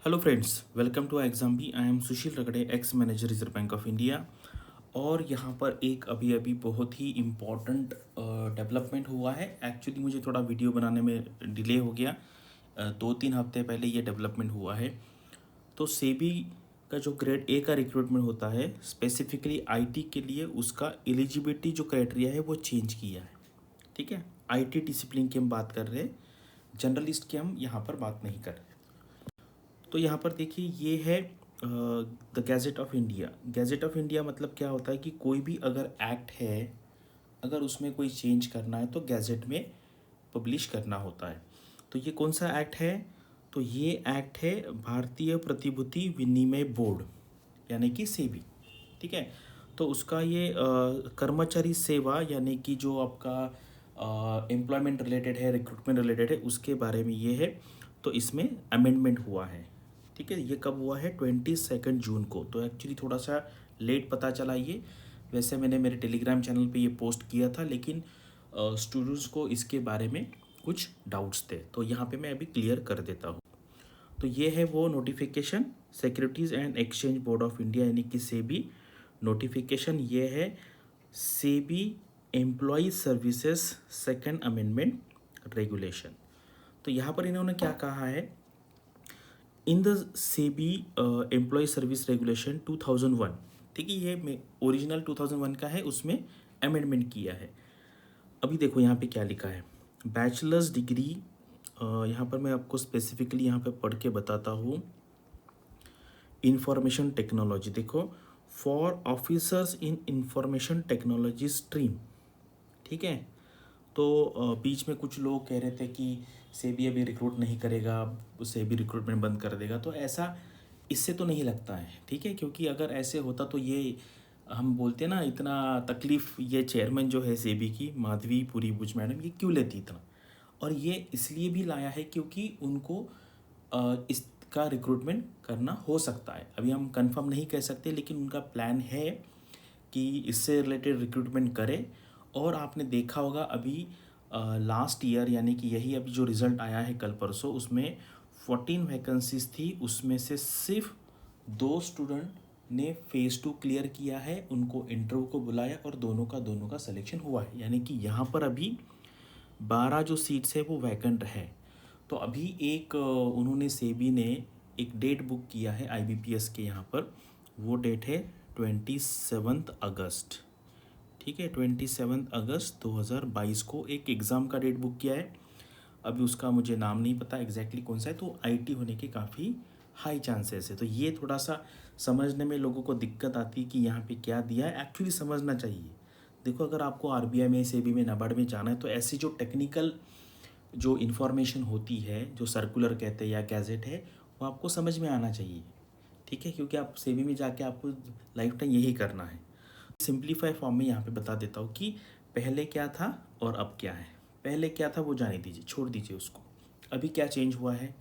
Hello friends, welcome to exam B. I am Sushil Ragade, ex manager Reserve Bank of India. और यहाँ पर एक अभी अभी बहुत ही इम्पॉर्टेंट डेवलपमेंट हुआ है। एक्चुअली मुझे थोड़ा वीडियो बनाने में डिले हो गया। 2-3 हफ्ते पहले ये डेवलपमेंट हुआ है। तो सेबी का जो ग्रेड ए का रिक्रूटमेंट होता है स्पेसिफिकली आईटी के लिए, उसका एलिजिबिलिटी जो क्राइटेरिया है वो चेंज किया है। ठीक है, आईटी डिसिप्लिन की हम बात कर रहे हैं, जनरलिस्ट की हम यहाँ पर बात नहीं कर रहे। तो यहाँ पर देखिए, ये है the gadget of India. Gadget of India मतलब क्या होता है कि कोई भी अगर एक्ट है, अगर उसमें कोई चेंज करना है तो गैजेट में पब्लिश करना होता है। तो ये कौन सा एक्ट है? तो ये एक्ट है भारतीय प्रतिभूति विनिमय बोर्ड, यानी कि सेबी। ठीक है, तो उसका ये कर्मचारी सेवा यानी कि जो आपका एम्प्लॉयमेंट रिलेटेड है, रिक्रूटमेंट रिलेटेड है, उसके बारे में ये है। तो इसमें अमेंडमेंट हुआ है। ठीक है, ये कब हुआ है? 22 जून को। तो एक्चुअली थोड़ा सा लेट पता चला ये। वैसे मैंने मेरे टेलीग्राम चैनल पे ये पोस्ट किया था, लेकिन स्टूडेंट्स को इसके बारे में कुछ डाउट्स थे, तो यहाँ पे मैं अभी क्लियर कर देता हूँ। तो ये है वो notification, securities and exchange board of India यानी कि सेबी नोटिफिकेशन। ये है SEBI employ services second amendment regulation. तो यहाँ पर इन्होंने क्या कहा है? In the SEBI employ service regulation 2001। ठीक है, ये ओरिजिनल 2001 का है, उसमें अमेंडमेंट किया है। अभी देखो यहाँ पे क्या लिखा है। बैचलर्स डिग्री, यहाँ पर मैं आपको स्पेसिफिकली यहाँ पे पढ़ के बताता हूँ। इंफॉर्मेशन टेक्नोलॉजी, देखो, for officers in information technology stream. ठीक है, तो बीच में कुछ लोग कह रहे थे कि सेबी अभी रिक्रूट नहीं करेगा, सेबी रिक्रूटमेंट बंद कर देगा। तो ऐसा इससे तो नहीं लगता है। ठीक है, क्योंकि अगर ऐसे होता तो ये हम बोलते हैं ना, इतना तकलीफ़ ये चेयरमैन जो है सेबी की, माधवी पुरी बुच मैडम, ये क्यों लेती इतना? और ये इसलिए भी लाया है क्योंकि उनको इसका रिक्रूटमेंट करना हो सकता है। अभी हम कंफर्म नहीं कह सकते, लेकिन उनका प्लान है कि इससे रिलेटेड रिक्रूटमेंट करे। और आपने देखा होगा अभी लास्ट ईयर, यानी कि यही अभी जो रिज़ल्ट आया है कल परसों, उसमें 14 वैकेंसीज थी, उसमें से सिर्फ 2 स्टूडेंट ने फेज़ 2 क्लियर किया है, उनको इंटरव्यू को बुलाया और दोनों का सिलेक्शन हुआ है। यानी कि यहाँ पर अभी 12 जो सीट्स है वो वैकेंट है। तो अभी एक उन्होंने सेबी ने एक डेट बुक किया है आईबीपीएस के यहाँ पर। वो डेट है 27 अगस्त। ठीक है, 27 अगस्त 2022 को एक एग्ज़ाम का डेट बुक किया है। अभी उसका मुझे नाम नहीं पता एग्जैक्टली कौन सा है। तो आईटी होने के काफ़ी हाई चांसेस है। तो ये थोड़ा सा समझने में लोगों को दिक्कत आती है कि यहाँ पे क्या दिया है, एक्चुअली समझना चाहिए। देखो, अगर आपको आरबीआई में, सेबी में, नाबार्ड में जाना है तो ऐसी जो टेक्निकल जो इन्फॉर्मेशन होती है, जो सर्कुलर कहते हैं या गैजेट है, वो आपको समझ में आना चाहिए। ठीक है, क्योंकि आप सेबी में जाके आपको लाइफ टाइम यही करना है। सिंप्लीफाई फॉर्म में यहाँ पे बता देता हूँ कि पहले क्या था और अब क्या है। पहले क्या था वो जाने दीजिए, छोड़ दीजिए उसको। अभी क्या चेंज हुआ है,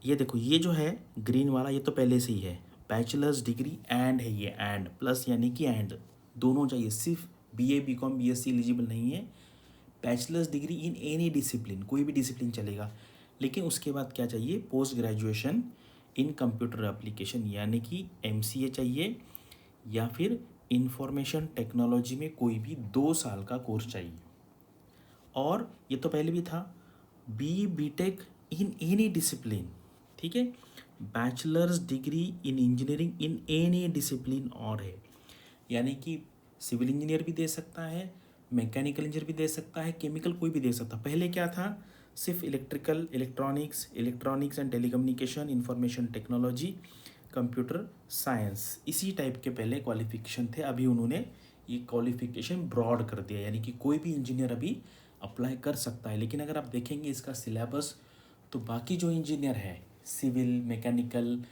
ये देखो, ये जो है ग्रीन वाला, ये तो पहले से ही है। बैचलर्स डिग्री एंड है, ये एंड प्लस यानी कि एंड दोनों चाहिए। सिर्फ बीए बीकॉम बीएससी एलिजिबल नहीं है। बैचलर्स डिग्री इन एनी डिसिप्लिन, कोई भी डिसिप्लिन चलेगा। लेकिन उसके बाद क्या चाहिए? Post graduation in computer application यानी कि एमसीए चाहिए, या फिर इंफॉर्मेशन टेक्नोलॉजी में कोई भी 2 साल का कोर्स चाहिए। और ये तो पहले भी था, B BTech in any discipline. ठीक है, bachelor's degree in engineering in any discipline और है, यानी कि सिविल इंजीनियर भी दे सकता है, मैकेनिकल इंजीनियर भी दे सकता है, केमिकल कोई भी दे सकता है। पहले क्या था? सिर्फ electrical, electronics and telecommunication, information technology, computer science, इसी टाइप के पहले क्वालिफिकेशन थे। अभी उन्होंने ये क्वालिफिकेशन ब्रॉड कर दिया, यानी कि कोई भी इंजीनियर अभी अप्लाई कर सकता है। लेकिन अगर आप देखेंगे इसका सिलेबस, तो बाकी जो इंजीनियर है, सिविल, मैकेनिकल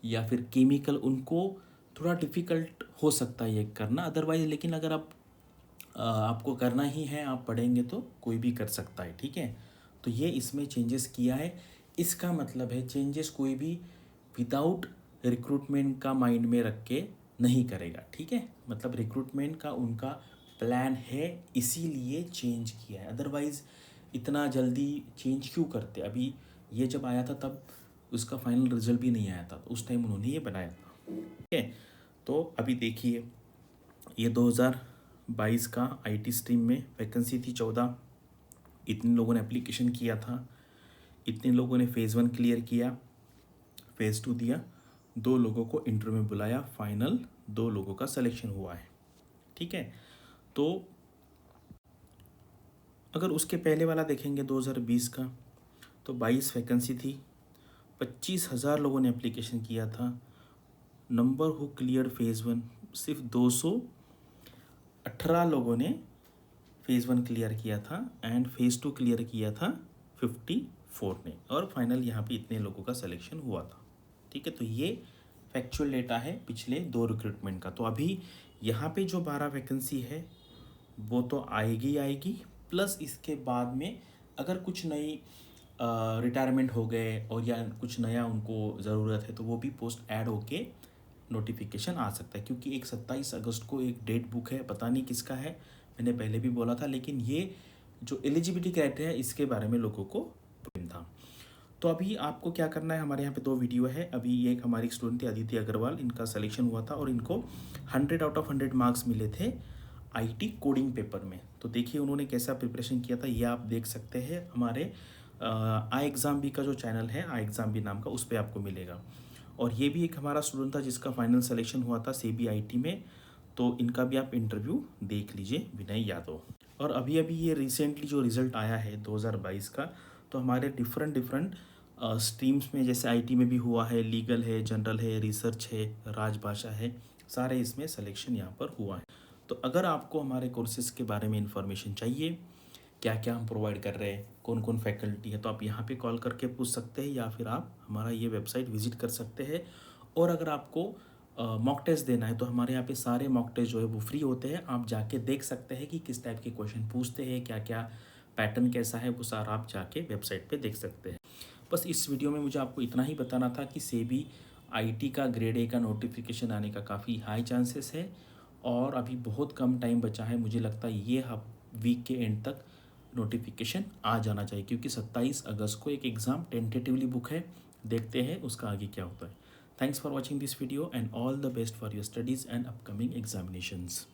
या फिर केमिकल, उनको थोड़ा डिफ़िकल्ट हो सकता है ये करना। अदरवाइज लेकिन अगर आपको करना ही है, आप पढ़ेंगे तो कोई भी कर सकता है। ठीक है, तो ये इसमें चेंजेस किया है। इसका मतलब है चेंजेस कोई भी विदाउट रिक्रूटमेंट का माइंड में रख के नहीं करेगा। ठीक है, मतलब रिक्रूटमेंट का उनका प्लान है, इसीलिए चेंज किया है। अदरवाइज़ इतना जल्दी चेंज क्यों करते? अभी ये जब आया था तब उसका फाइनल रिजल्ट भी नहीं आया था, तो उस टाइम उन्होंने ये बनाया था। ठीक है, तो अभी देखिए ये 2022 का आईटी स्ट्रीम में वैकेंसी थी 14। इतने लोगों ने एप्लीकेशन किया था, इतने लोगों ने फ़ेज़ 1 क्लियर किया, फ़ेज़ 2 दिया, 2 लोगों को इंटरव्यू में बुलाया, फाइनल 2 लोगों का सिलेक्शन हुआ है। ठीक है, तो अगर उसके पहले वाला देखेंगे 2020 का, तो 22 वैकेंसी थी, 25,000 लोगों ने एप्लीकेशन किया था। नंबर हु क्लियर फ़ेज़ 1, सिर्फ 218 लोगों ने फ़ेज़ 1 क्लियर किया था एंड फ़ेज़ 2 क्लियर किया था 54 ने, और फाइनल यहाँ पे इतने लोगों का सिलेक्शन हुआ था। ठीक है, तो ये फैक्चुअल डेटा है पिछले 2 रिक्रूटमेंट का। तो अभी यहाँ पे जो 12 वैकेंसी है वो तो आएगी आएगी, प्लस इसके बाद में अगर कुछ नई रिटायरमेंट हो गए और या कुछ नया उनको ज़रूरत है तो वो भी पोस्ट ऐड होके नोटिफिकेशन आ सकता है। क्योंकि एक 27 अगस्त को एक डेट बुक है, पता नहीं किसका है, मैंने पहले भी बोला था, लेकिन ये जो एलिजिबिलिटी क्राइटेरिया है इसके बारे में लोगों को प्रॉब्लम था। तो अभी आपको क्या करना है, हमारे यहाँ पे 2 वीडियो है। अभी एक हमारी स्टूडेंट थी अदिति अग्रवाल, इनका सिलेक्शन हुआ था और इनको 100 आउट ऑफ 100 मार्क्स मिले थे आईटी कोडिंग पेपर में। तो देखिए उन्होंने कैसा प्रिपरेशन किया था, ये आप देख सकते हैं हमारे आई एग्ज़ाम बी का जो चैनल है, आई एग्ज़ाम बी नाम का, उस पर आपको मिलेगा। और ये भी एक हमारा स्टूडेंट था जिसका फाइनल सिलेक्शन हुआ था CBIT में, तो इनका भी आप इंटरव्यू देख लीजिए, विनय यादव। और अभी अभी ये रिसेंटली जो रिज़ल्ट आया है 2022 का, तो हमारे डिफरेंट स्ट्रीम्स में, जैसे आईटी में भी हुआ है, लीगल है, जनरल है, रिसर्च है, राजभाषा है, सारे इसमें सिलेक्शन यहाँ पर हुआ है। तो अगर आपको हमारे कोर्सेज़ के बारे में इंफॉर्मेशन चाहिए, क्या क्या हम प्रोवाइड कर रहे हैं, कौन कौन फैकल्टी है, तो आप यहाँ पे कॉल करके पूछ सकते हैं, या फिर आप हमारा ये वेबसाइट विजिट कर सकते हैं। और अगर आपको मॉक टेस्ट देना है तो हमारे यहाँ पे सारे मॉक टेस्ट जो है वो फ्री होते हैं, आप जाके देख सकते हैं कि किस टाइप के क्वेश्चन पूछते हैं, क्या क्या पैटर्न कैसा है, वो सारा आप जाके वेबसाइट पे देख सकते हैं। बस इस वीडियो में मुझे आपको इतना ही बताना था कि सेबी आईटी का ग्रेड ए का नोटिफिकेशन आने का काफ़ी हाई चांसेस है, और अभी बहुत कम टाइम बचा है। मुझे लगता है ये वीक के एंड तक नोटिफिकेशन आ जाना चाहिए, क्योंकि 27 अगस्त को एक एग्ज़ाम टेंटेटिवली बुक है, देखते हैं उसका आगे क्या होता है। Thanks for watching this video and all the best for your studies and upcoming examinations.